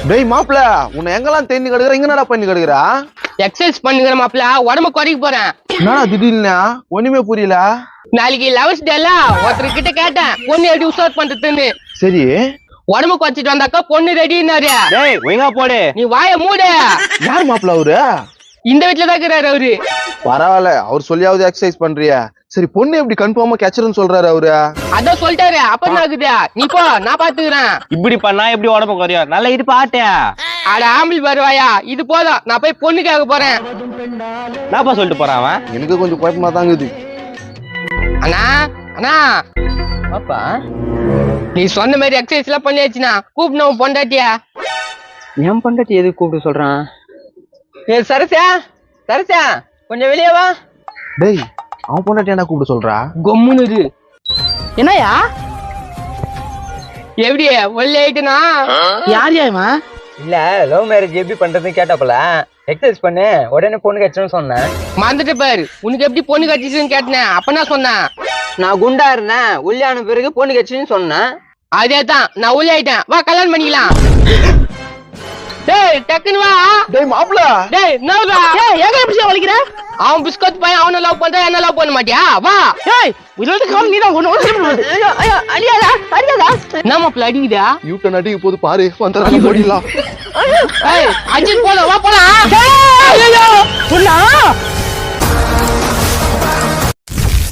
டேய் மாப்ள உன்னை எங்கெல்லாம் தேடி கிடக்குற இங்க என்னடா பண்ணி கிடக்குறா? எக்ஸசைஸ் பண்ணுங்கிற மாப்பிள உடம்பு குறைக்க போறேன். என்னடா திடீர்னு ஒண்ணுமே புரியல. நாளைக்கு லவர்ஸ் டேல ஒருத்தர் கிட்ட கேட்டேன் பொண்ணு எப்படி உசார் பண்றதுன்னு. சரி உடம்பு குறைச்சிட்டு வந்தாக்கா பொண்ணு ரெடினாரு. டேய் ஒழுங்கா போடு. நீ வாய மூடு. யார் மாப்ள அவரு? இந்த வீட்டுல தான் இருக்கிறாரு அவரு. பரவாயில்ல அவர் சொல்லியாவது எக்ஸசைஸ் பண்றியா? சரி பொண்ணு எப்படி கன்ஃபார்மா கேட்சர்னு சொல்றாரு அவரு? அதான் சொல்லிட்டாரு. அப்ப என்ன ஆகுது? நீ போ நான் பாத்துக்கிறேன். இப்படி பண்ணா எப்படி உடம்பு குறையும்? நல்லா இது பாட்டு. அட ஆம்பளை வருவாயா? இது போதும், நான் போய் பொண்ணு கேட்க போறேன். என்னப்பா சொல்லிட்டு போறான் அவன்? எனக்கு கொஞ்சம் குழப்பமா தாங்குது. அண்ணா அண்ணா பாப்பா நீ சொன்ன மாதிரி எக்ஸசைஸ் எல்லாம் பண்ணியாச்சுனா கூப்பிடணும் பொண்டாட்டியா? என் பொண்டாட்டி எதுக்கு கூப்பிட்டு சொல்றான்? ஏ சரசா சரசா கொஞ்சம் வெளியே வா. டேய் அவன் பொண்டாட்டி என்ன கூப்பிட சொல்றா? கொம்முனு என்னயா எப்படி ஒல்லி ஆயிட்டுனா? யார் யாருமா? இல்ல லவ் மேரேஜ் எப்படி பண்றதுன்னு கேட்டாப்பல எக்ஸசைஸ் பண்ணு உடனே பொண்ணு கட்சணும்னு சொன்னேன். மறந்துட்டு பாரு, உனக்கு எப்படி பொண்ணு கட்டிச்சுன்னு கேட்டேன். அப்ப நான் சொன்னேன் நான் குண்டா இருந்தேன், உள்ளான பிறகு பொண்ணு கட்சின்னு சொன்னேன். அதேதான் நான் ஒல்லி ஆயிட்டேன். வா கல்யாணம் பண்ணிக்கலாம். டேய் டக்குன்னு வா. டேய் மாப்ள டேய் என்னடா எங்க எப்படி வலிக்கிற? அவன் பிஸ்கட் பையன் அவனை லவ் பண்றா என்ன லவ் பண்ண மாட்டியா? வா. ஏய் விரோத கால் நீ தான் ஒண்ணு அடியாதா அடியாதா என்ன மாப்பிள்ள அடிக்குதா? யூட்டன் அடிக்க போது பாரு வந்தறாங்க ஓடிடலாம். ஏய் அஜித் போலாம் வா போலாம். ஐயோ புண்ணா